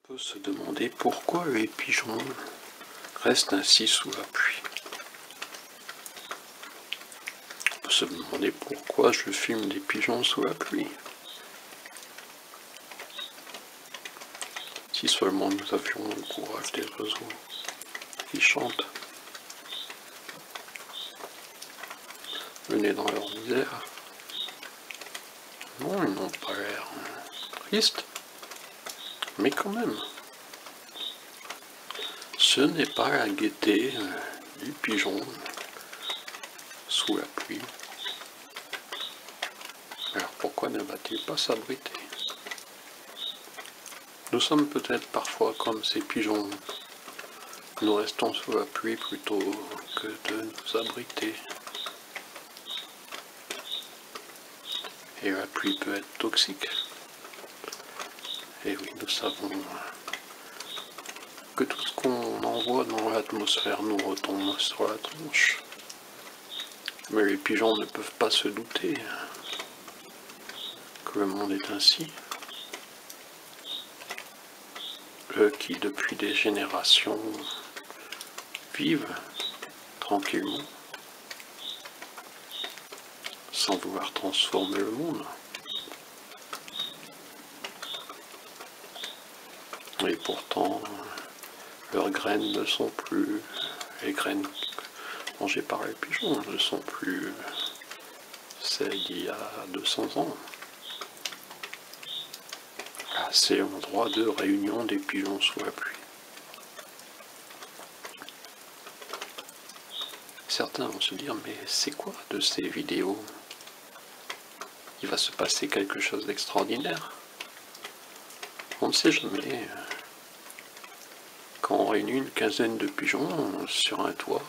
On peut se demander pourquoi les pigeons restent ainsi sous la pluie. On peut se demander pourquoi je filme des pigeons sous la pluie. Si seulement nous avions le courage des oiseaux qui chantent, le nez dans leur misère. Non, ils n'ont pas l'air tristes, mais quand même. Ce n'est pas la gaieté du pigeon sous la pluie. Alors pourquoi ne va-t-il pas s'abriter? Nous sommes peut-être parfois comme ces pigeons. Nous restons sous la pluie plutôt que de nous abriter. Et la pluie peut être toxique. Et oui, nous savons que tout ce qu'on envoie dans l'atmosphère nous retombe sur la tronche. Mais les pigeons ne peuvent pas se douter que le monde est ainsi. Eux qui, depuis des générations, vivent tranquillement, sans vouloir transformer le monde. Et pourtant, leurs graines ne sont plus, les graines mangées par les pigeons ne sont plus celles d'il y a 200 ans. Ah, c'est l'endroit de réunion des pigeons sous la pluie. Certains vont se dire, mais c'est quoi de ces vidéos? Il va se passer quelque chose d'extraordinaire. On ne sait jamais. Quand on réunit une quinzaine de pigeons sur un toit,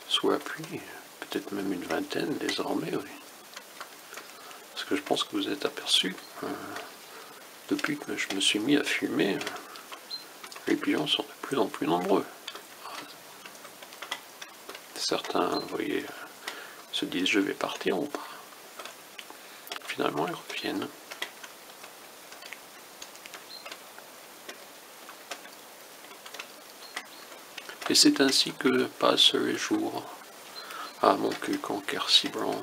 sous la pluie, peut-être même une vingtaine désormais, oui. Parce que je pense que vous êtes aperçu, depuis que je me suis mis à filmer, les pigeons sont de plus en plus nombreux. Certains, vous voyez, se disent je vais partir ou pas. Finalement, ils reviennent. Et c'est ainsi que passent les jours à mon cul en Quercy blanc,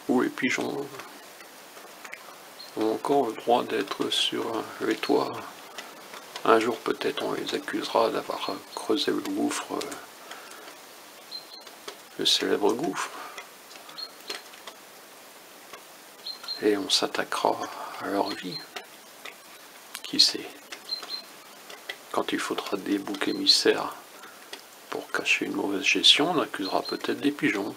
où les pigeons ont encore le droit d'être sur les toits. Un jour peut-être on les accusera d'avoir creusé le gouffre, le célèbre gouffre, et on s'attaquera à leur vie. Qui sait? Quand il faudra des boucs émissaires pour cacher une mauvaise gestion, on accusera peut-être des pigeons.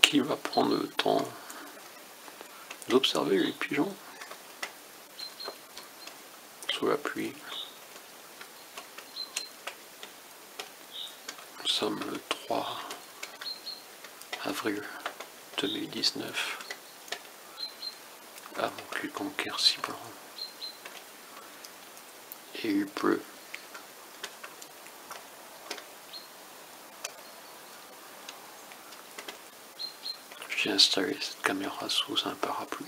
Qui va prendre le temps d'observer les pigeons sous la pluie? Nous sommes le 3 avril 2019 à mon Quercy blanc. Et il pleut. J'ai installé cette caméra sous un parapluie.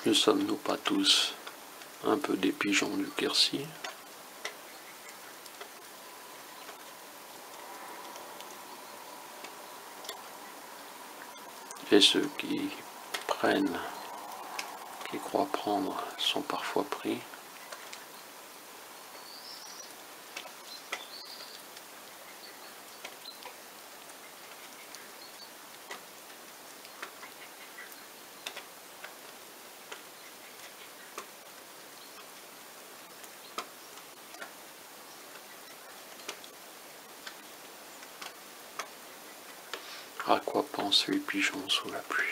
Ne sommes-nous pas tous un peu des pigeons du Quercy? Et ceux qui prennent, qui croient prendre, sont parfois pris. À quoi pensent les pigeons sous la pluie?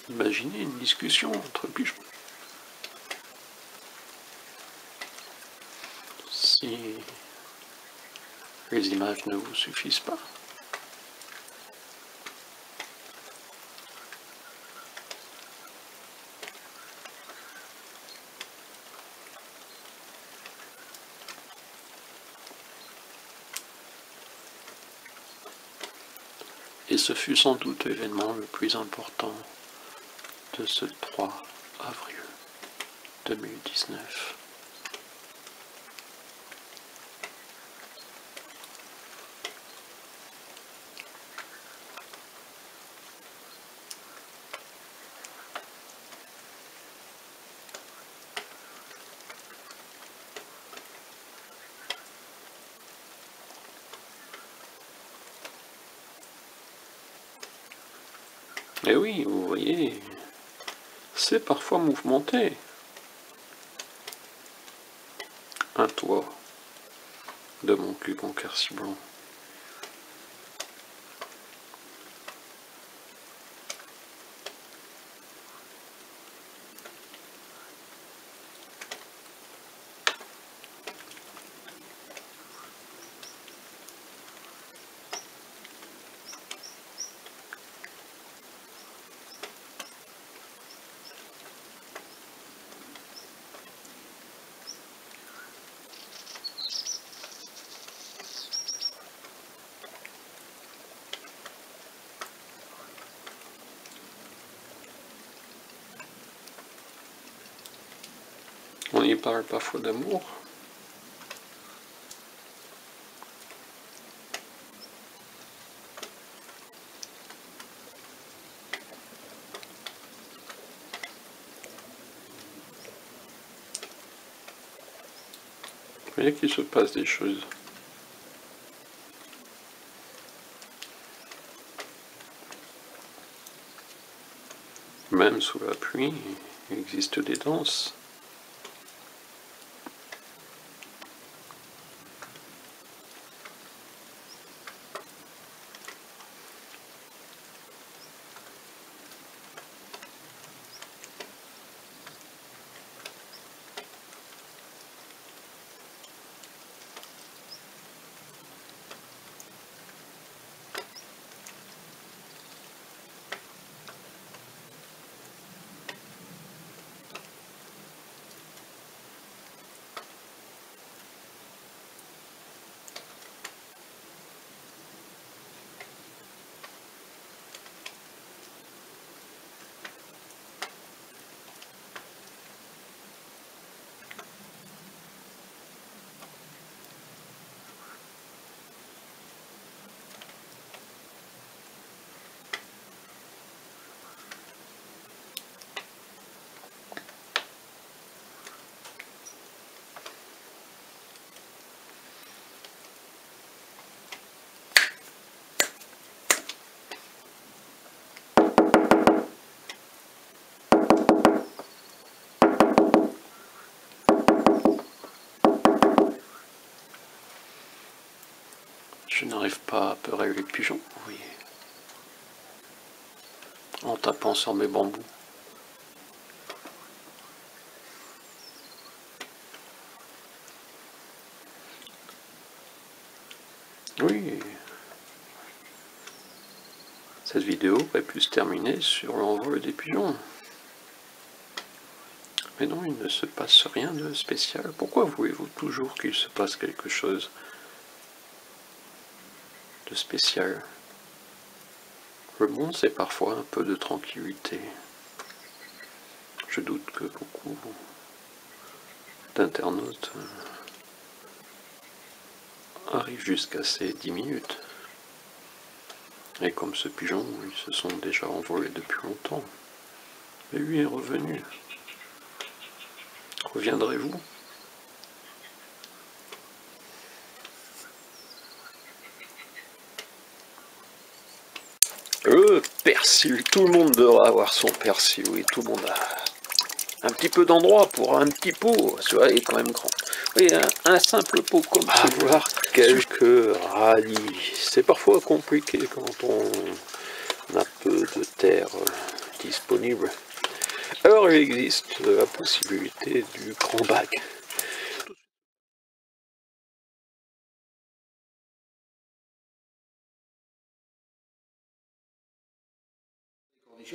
Imaginez une discussion entre pigeons. Si les images ne vous suffisent pas, et ce fut sans doute l'événement le plus important de ce 3 avril 2019. Et oui, vous voyez, c'est parfois mouvementé. Un toit de mon cube en quercy blanc. On y parle parfois d'amour. Vous voyez qu'il se passe des choses. Même sous la pluie, il existe des danses. Je n'arrive pas à peurer les pigeons, vous voyez, en tapant sur mes bambous. Oui, cette vidéo aurait pu se terminer sur l'envol des pigeons. Mais non, il ne se passe rien de spécial. Pourquoi voulez-vous toujours qu'il se passe quelque chose? de spécial. Le monde, c'est parfois un peu de tranquillité. Je doute que beaucoup d'internautes arrivent jusqu'à ces 10 minutes. Et comme ce pigeon, ils se sont déjà envolés depuis longtemps. Mais lui est revenu. Reviendrez-vous ? Le persil, tout le monde devra avoir son persil, oui, tout le monde a un petit peu d'endroit pour un petit pot, celui-là est quand même grand. Oui, un simple pot comme avoir quelques radis. C'est parfois compliqué quand on a peu de terre disponible. Alors il existe la possibilité du grand bac.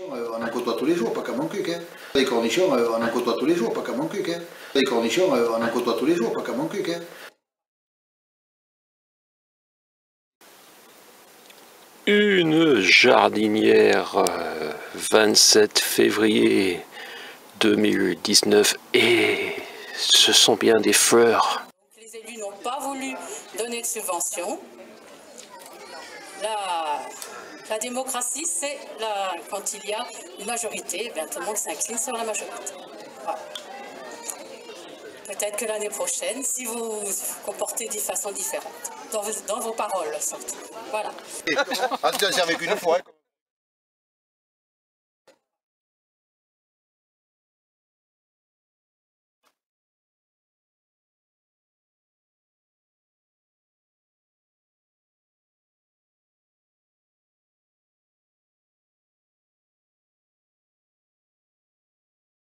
On en côtoie tous les jours, pas qu'à mon cul, hein. Les cornichons, on en côtoie tous les jours, pas qu'à mon cul, hein. Les cornichons, on en côtoie tous les jours, pas qu'à mon cul, hein. Une jardinière 27 février 2019 et ce sont bien des fleurs. Les élus n'ont pas voulu donner de subventions. La démocratie, c'est quand il y a une majorité, eh bien, tout le monde s'incline sur la majorité. Voilà. Peut-être que l'année prochaine, si vous vous comportez de façon différente, dans vos paroles surtout. Voilà. Ah, tu t'en servais qu'une fois.